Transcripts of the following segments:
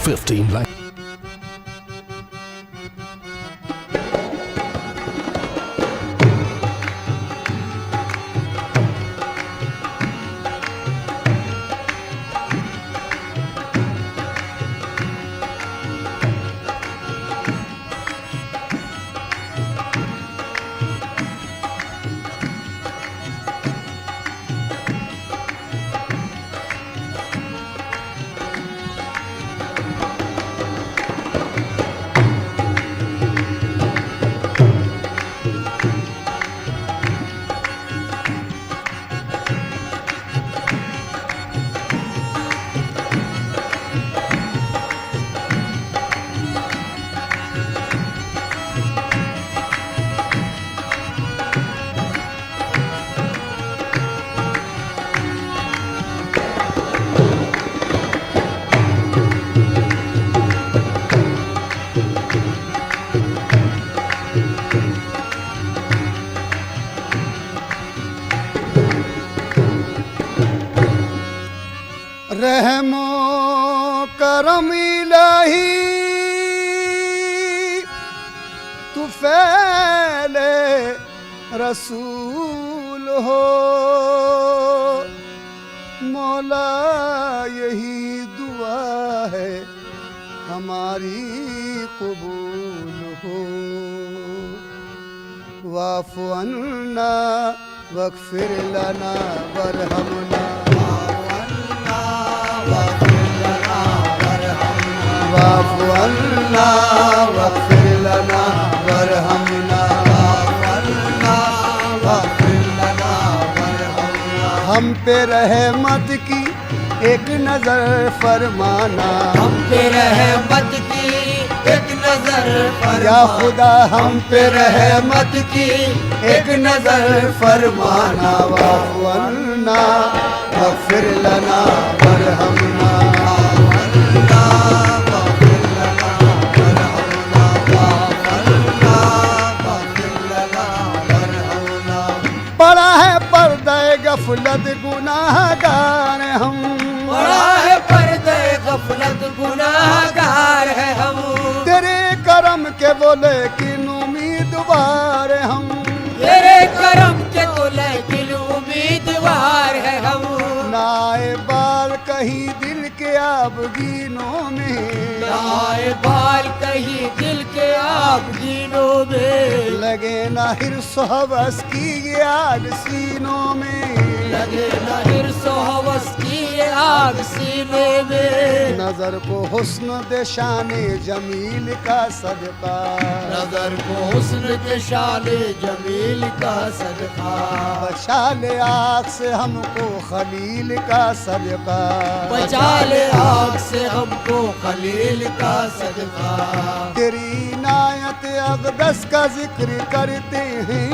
15 लाख। रहमो करम इलाही तू फैले रसूल हो, मौला यही दुआ है हमारी कबूल हो। वाफ़ु अन्ना वग़फ़िर लना वरहमना, वाफ़ु अन्ना वग़फ़िर लना वरहमना, हम पे रहमत की एक नजर फरमाना, हम पे रहमत की एक नजर फरमाना, या खुदा हम पे रहमत की एक नजर फरमाना। वाफ़ु अन्ना वग़फ़िर लना वरहमना, पड़ा है पर्दे गफलत गुनाहगार हम, बड़ा है पर्दे गफलत गुनाहगार है हम, तेरे करम के बोले कि उम्मीदवार हम, तेरे करम के तो लेकिन उम्मीदवार है हम। नाए बाल कहीं दिल के आबगीनों में, नाए बाल कहीं दिल के आबगीनों में, लगे ना हिर्स हवस की आग सीनों में, लगे न हिर्स हवस की आग सीने में, नजर को हुस्न दे शाने जमील का सदका, नजर को हुस्न के शाने जमील का सदका, बचा ले आग से हमको खलील का सदका, बचा ले आग से हमको खलील का सदका। तेरी इनायत अक़दस का जिक्र करते हैं,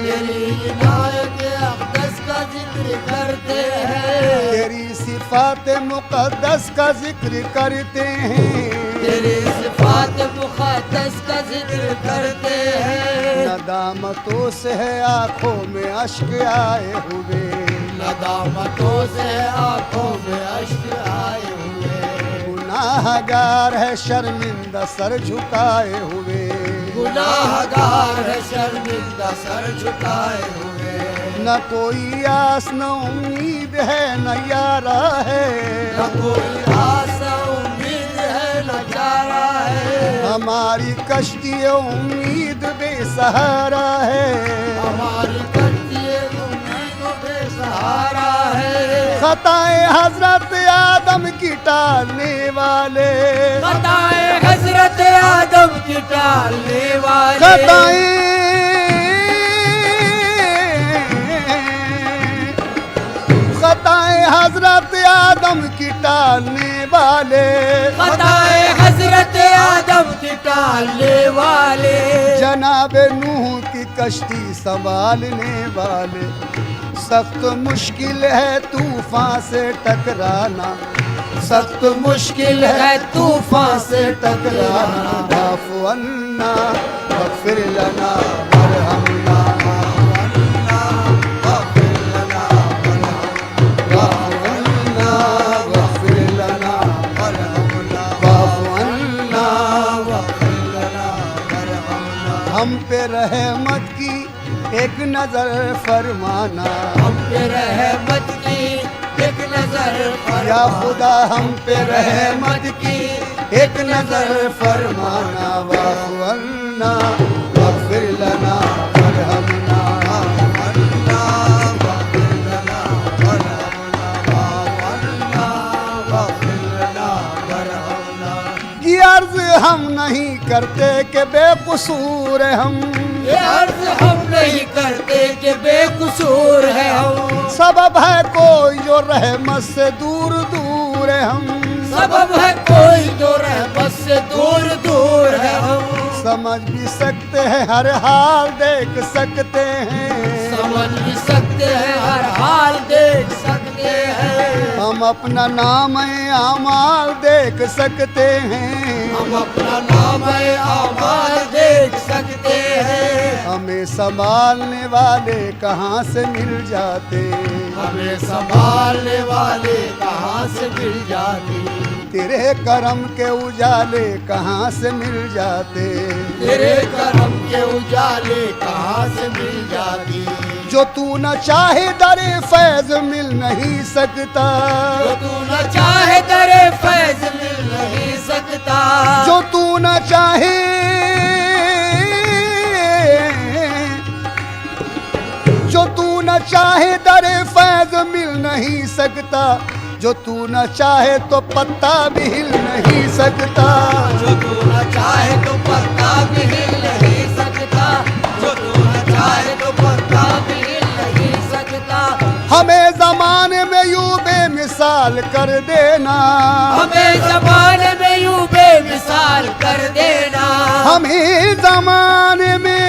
तेरी इनायत अक़दस का जिक्र करते हैं, तेरी सिफ़ात मुक़द्दस का जिक्र करते हैं, तेरी सिफ़ात मुक़द्दस का जिक्र करते हैं। नदामतों से है आँखों में अश्क आए हुए, नदामतों से आँखों में अश्क आए हुए, गुनाहगार है शर्मिंदा सर झुकाए हुए, गुनाहगार है शर्मिंदा सर झुकाए हुए, न कोई आस न उम्मीद है न यारा है, न कोई आशा उम्मीद है न चारा है, हमारी कश्ती उम्मीद बेसहारा है, हमारी कश्ती उम्मीद बेसहारा है। खताए हजरत आदम की टालने वाले, खताए हजरत आदम की टालने वाले, खताए हजरत आदम की टालने वाले, खताए हजरत आदम की टालने वाले, जनाब नूह की कश्ती संभालने वाले, सख्त मुश्किल है तूफान से टकराना, सख्त मुश्किल है तूफान से टकराना। वाफ़ु अन्ना वग़फ़िर लना वरहमना, वाफ़ु अन्ना वग़फ़िर लना वरहमना, वाफ़ु हम पे रहमत की एक नजर फरमाना, हम पे रहमत की एक नजर या खुदा हम पे रहमत की एक नजर फरमाना, वाफ़िरना वग़फ़िर लना वरहमना, वाफ़िरना वग़फ़िर लना वरहमना, वाफ़िरना वग़फ़िर लना वरहमना। ये अर्ज़ हम नहीं करते कि बेकसूर हम, ये अर्ज हम नहीं करते कि बेकसूर है हम, सबब है कोई जो रहमत से दूर दूर है हम, सबब है कोई जो रहमत से दूर दूर है हम, समझ भी सकते हैं हर हाल देख सकते हैं, समझ भी सकते हैं हर हाल देख सकते हैं, हम अपना नाम आमाल देख सकते हैं, हम अपना नाम आमाल देख सकते हैं, हमें संभालने वाले कहाँ से मिल जाते, हमें संभालने वाले कहाँ से मिल जाते, तेरे करम के उजाले कहाँ से मिल जाते, तेरे करम के उजाले कहाँ से मिल जाती, जो तू न चाहे दरे फैज मिल नहीं सकता, जो तू न चाहे दरे फैज मिल नहीं सकता, जो तू न चाहे, जो तू न चाहे दरे फैज मिल नहीं सकता, जो तू न चाहे तो पत्ता भी हिल नहीं सकता, जो तू न चाहे तो पत्ता भी हिल नहीं सकता, जो तू न चाहे तो पत्ता भी हिल नहीं सकता, हमें जमाने में यूं बेमिसाल कर देना, हमें जमाने में यूं बेमिसाल कर देना, हमें जमाने में,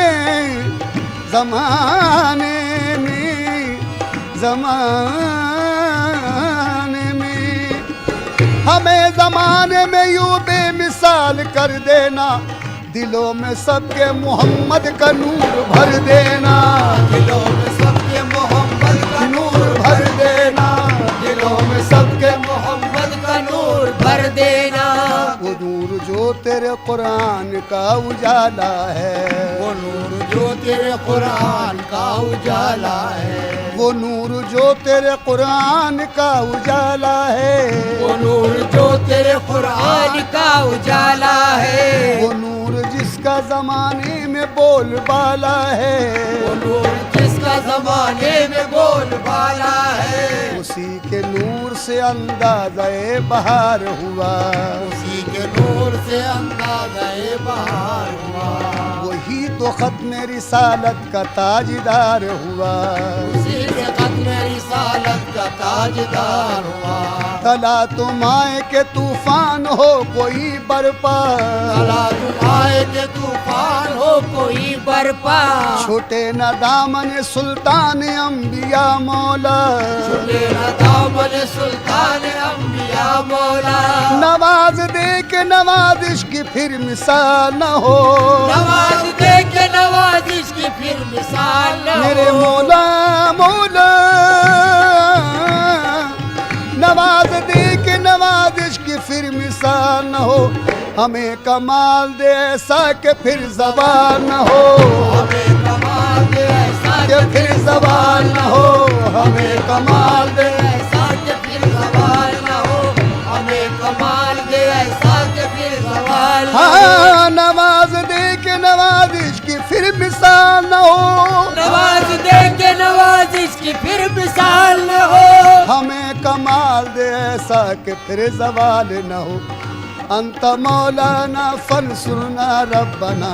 जमाने में, जमाने में, हमें जमाने में यूं बेमिसाल कर देना, दिलों में सबके मोहम्मद का नूर भर देना, दिलों में सबके मोहम्मद का नूर भर देना, दिलों में सबके मोहम्मद का नूर भर देना, वो नूर जो तेरे कुरान का उजाला है, वो नूर जो तेरे कुरान का उजाला है, वो नूर जो तेरे कुरान का उजाला है, वो नूर जो तेरे कुरान का उजाला है, वो नूर जिसका जमाने में बोलबाला है, वो नूर जिसका जमाने में बोलबाला है, उसी के नूर से अंदाज़े बहार हुआ, उसी के नूर से अंदाज़े बहार हुआ, वही तो खत्म रिसालत का ताजदार हुआ, उसी से खत्म रिसालत का ताजदार हुआ, तला तुम आए के तूफान हो कोई बरपा, तला तुम आए के तूफान हो कोई बरपा, छोटे न दामन सुल्तान अंबिया मौला, छुटे न दामन सुल्तान अंबिया मौला, नवाज दे के नवाजिश की फिर मिसाल न हो, नवाज दे के नवाजिश की फिर मिसाल न हो, मेरे मौला मौला, नवाज दे के नवाजिश की फिर मिसाल न हो, हमें कमाल दे ऐसा के फिर ज़बान न हो, हमें कमाल दे ऐसा के फिर ज़बान न हो, हमें कमाल दे, ऐसा के फिर सवाल न हो, हमें कमाल दे ऐसा के फिर सवाल न हो, हाँ नवाज दे के नवाजिश की फिर मिसाल न हो, नवाज दे के नवाजिश की फिर मिसाल न हो, हमें कमाल दे ऐसा के फिर ज़वाल न हो, अंत मौलाना फंसुरना रब्बना,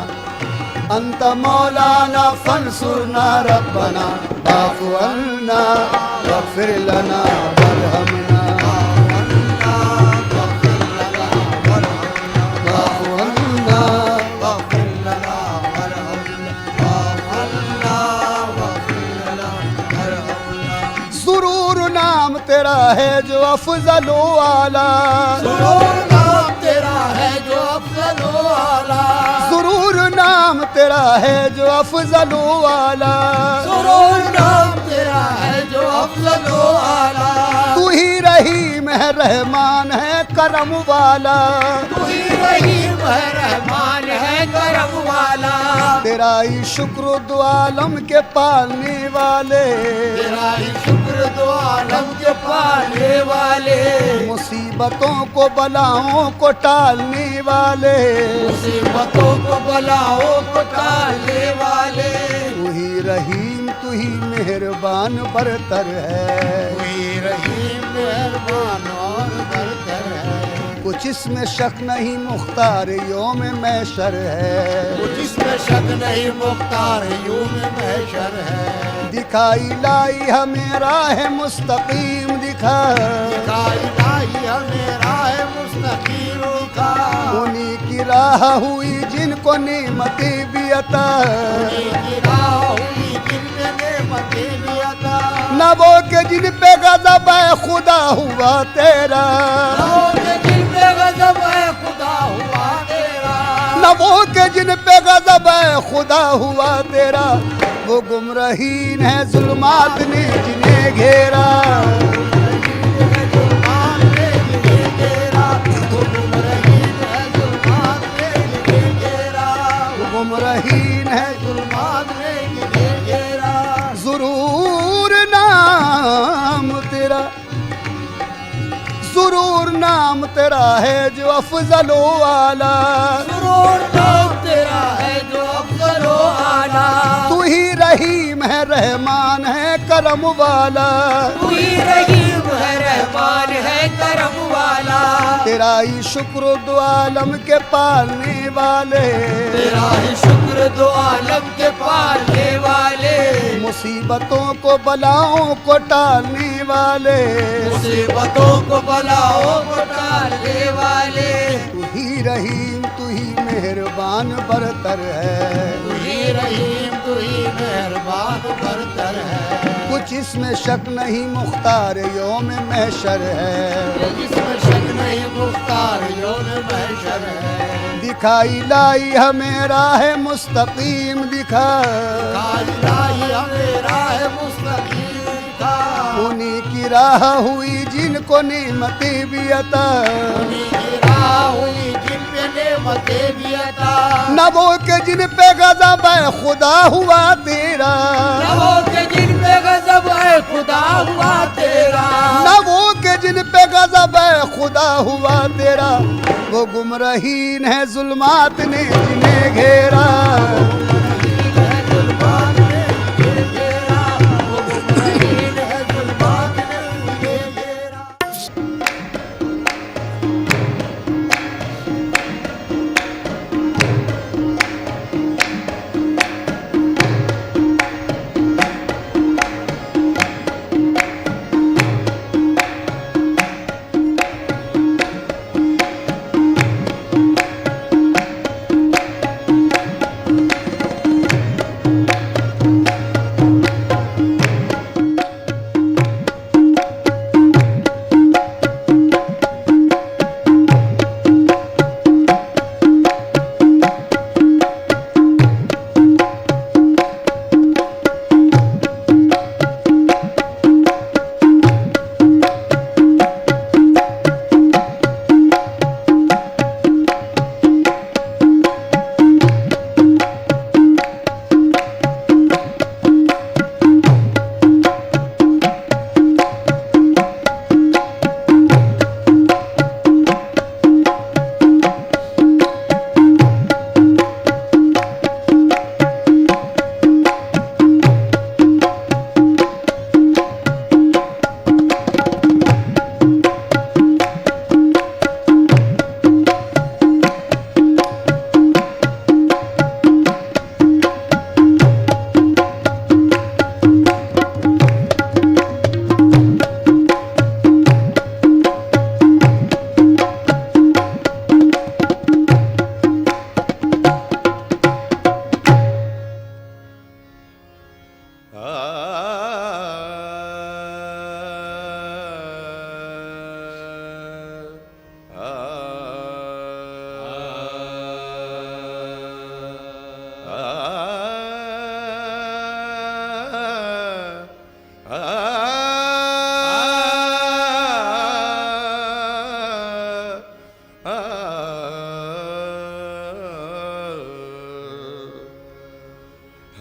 अंत मौलाना फंसुरना रब्बना, वाफ़ु अन्ना वग़फ़िर लना वरहमना, वाफ़ु अन्ना वग़फ़िर लना वरहमना, सुरूर नाम तेरा है जो अफ़ज़ल व आला, सुरूर नाम तेरा है जो अफजल व आला, सुरूर नाम तेरा है जो अफ़ज़ल व आला, सुरूर नाम तेरा है जो अफजल व आला, तू ही रहीम है रहमान है करम वाला, तू ही रहीम है रहमान है करम वाला, तेरा ही शुक्र दो आलम के पालने वाले, तेरा ही शुक्र दो आलम के पालने वाले, मुसीबतों को बलाओं को टालने वाले, मुसीबतों को बलाओं को टालने वाले, तू ही रहीम तू ही मेहरबान बरतर है, कोई रहीम मेहरबान और बरतर है, कुछ इसमें शक नहीं मुख्तार योम महशर है, कुछ इसमें शक नहीं मुख्तार यूम महशर है, दिखाई लाई हमें राह मुस्तकीम दिखा, दिखाई लाई हमें राह मुस्तकीम दिखा, उन्हीं की राह हुई जिनको नेमतें भी अता, उन्हीं की राह हुई जिनमें नेमतें भी अता, न वो के जिन पे गज़ब है खुदा हुआ तेरा, गजब है खुदा हुआ तेरा, न वो के जिन पे गज़ब है खुदा हुआ तेरा, वो गुमरहीन है जुल्मात ने जिन्हें घेरा, जुल्मात ने जिन्हें घेरा, वो गुमरहीन है जुल्मात ने जिन्हें घेरा, वो गुमरहीन है जुल्मात ने जिन्हें घेरा, ज़रूर नाम तेरा, ज़रूर नाम तेरा है जो अफजलो आला, सुरूर नाम तेरा है जो अफजलो आला, तू ही रहीम है रहमान है करम वाला, तू ही रहीम है रहमान है करम वाला, तेरा ही शुक्र दो आलम के पालने वाले, तेरा ही शुक्र दो आलम के पालने वाले, मुसीबतों को बलाओं को टालने वाले, मुसीबतों को बलाओं को टालने वाले, तू ही रहीम तू ही मेहरबान बरतर है, तू ही रहीम तू ही मेहरबान बरतर है, कुछ इसमें शक नहीं मुख्तार योम महशर है, जिसमें शक नहीं मुख्तार यौन महशर है, दिखाई लाई हमें राह मुस्तकीम दिखा, दिखाई लाई हमें राह मुस्तकीम दिखा, उन्हीं की राह हुई जिनको नेमतें भी अता, उन्हीं की राह हुई जिन पे नेमतें भी अता, न वो के जिन पे गज़ब है खुदा हुआ तेरा, नवों के जिन पे गजब है खुदा हुआ तेरा, न वो के जिन पे गज़ब है खुदा हुआ तेरा, वो गुमरहीन है जुल्मात ने जिन्हें घेरा, है जुल्मात ने जिन्हें घेरा, वो गुमरहीन है जुल्मात ने जिन्हें घेरा।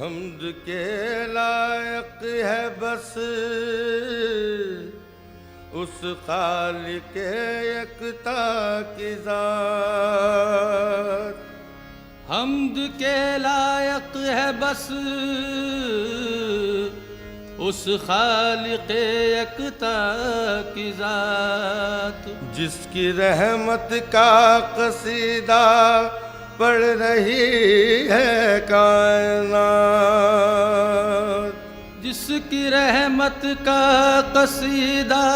हम्द के लायक है बस उस खालिक यकता की ज़ात। हम्द के लायक है बस उस खालिक यकता की ज़ात। जिसकी रहमत का कसीदा पढ़ रही है कायनात। जिसकी रहमत का कसीदा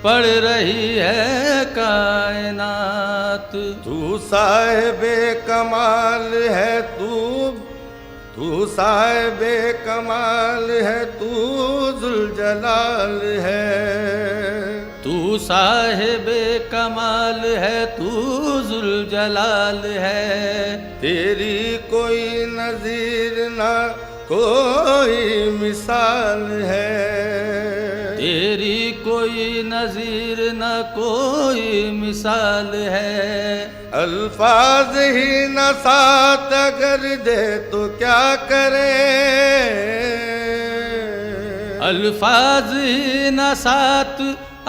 पढ़ रही है कायनात। तू साहिबे कमाल है तू साहिबे कमाल है तू जुलजलाल है। तू साहिबे कमाल है तू जुलजलाल है। तेरी कोई नज़ीर ना कोई मिसाल है। तेरी कोई नज़ीर न कोई मिसाल है। अल्फाज ही न साथ अगर दे तो क्या करे। अल्फाज ही न साथ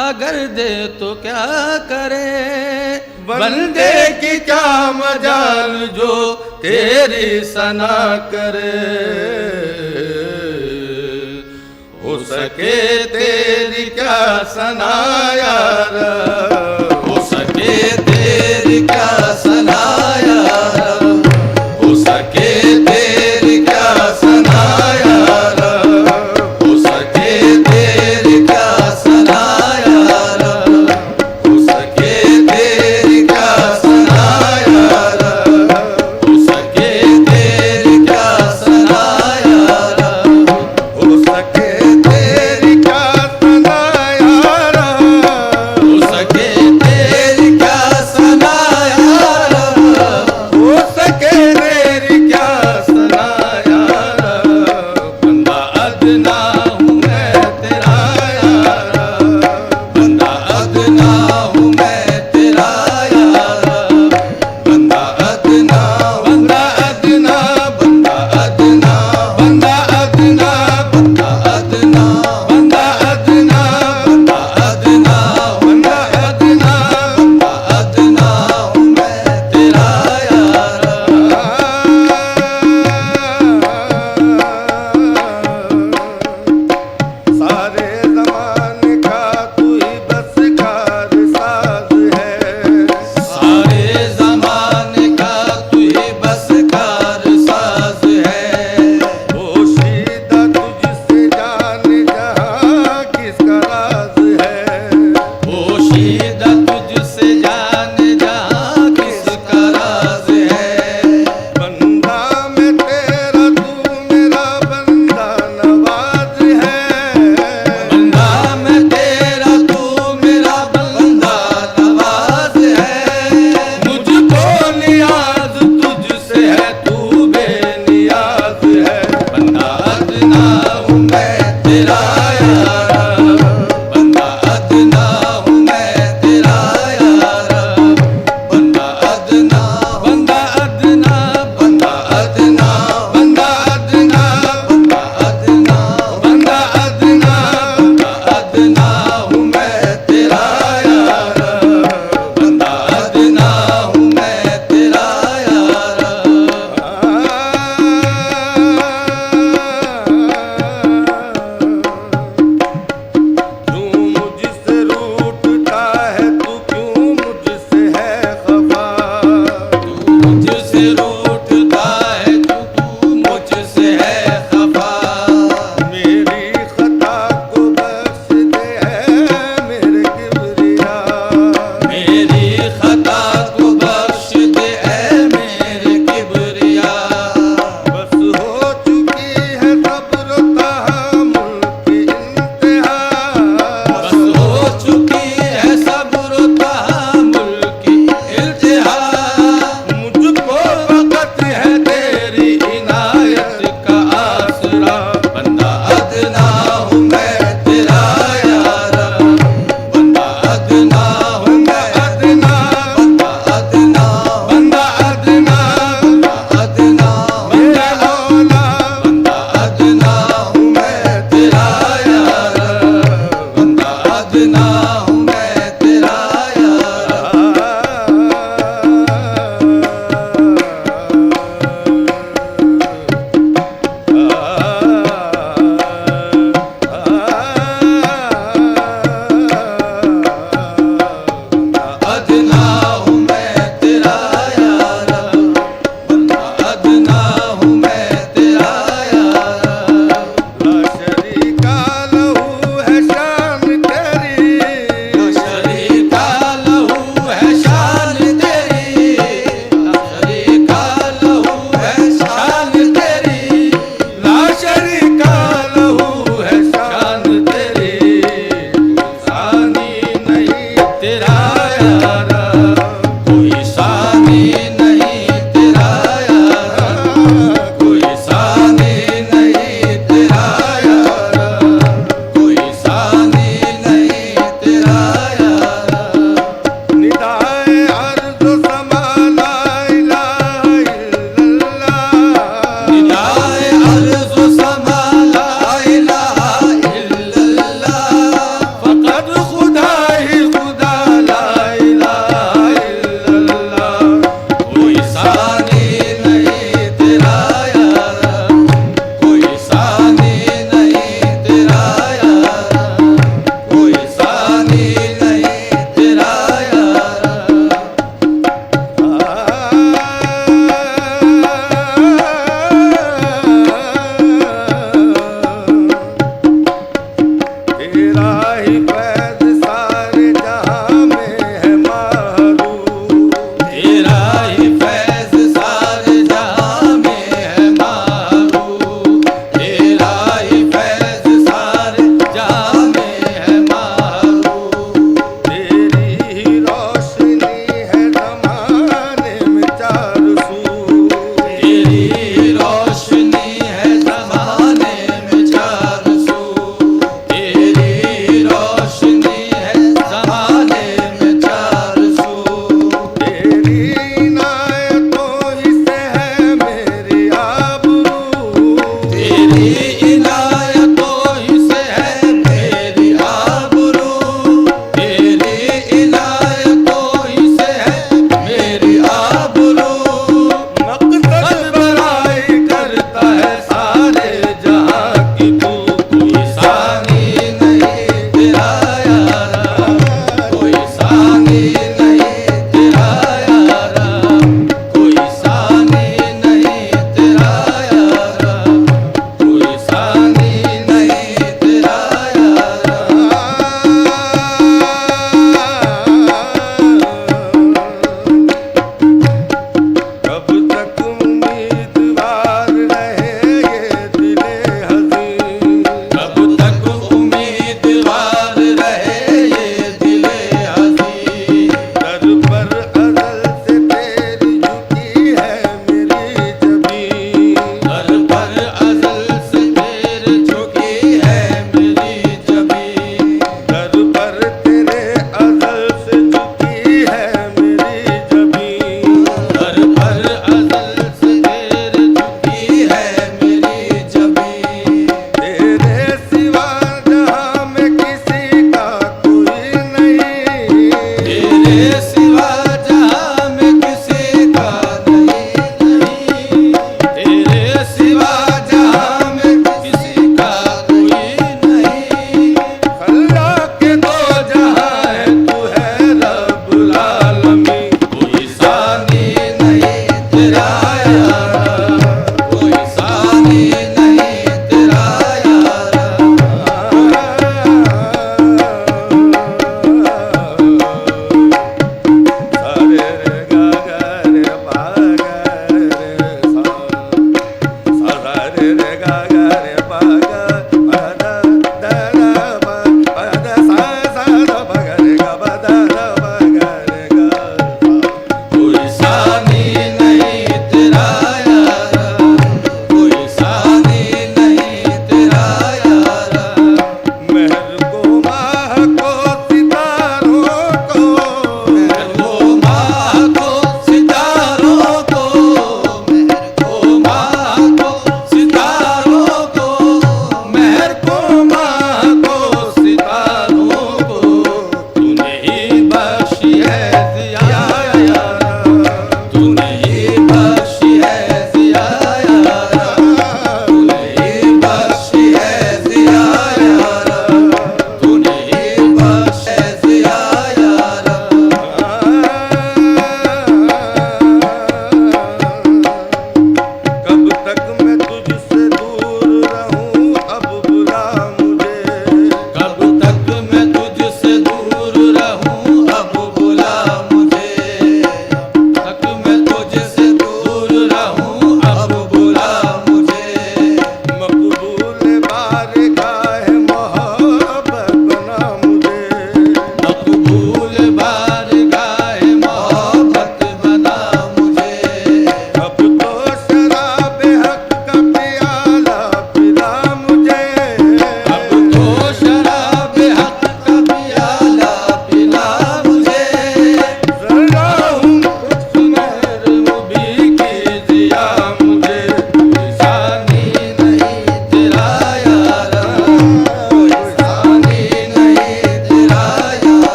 अगर दे तो क्या करे। बंदे की क्या मजाल जो तेरी सना करे। हो सके तेरी क्या सना या रब।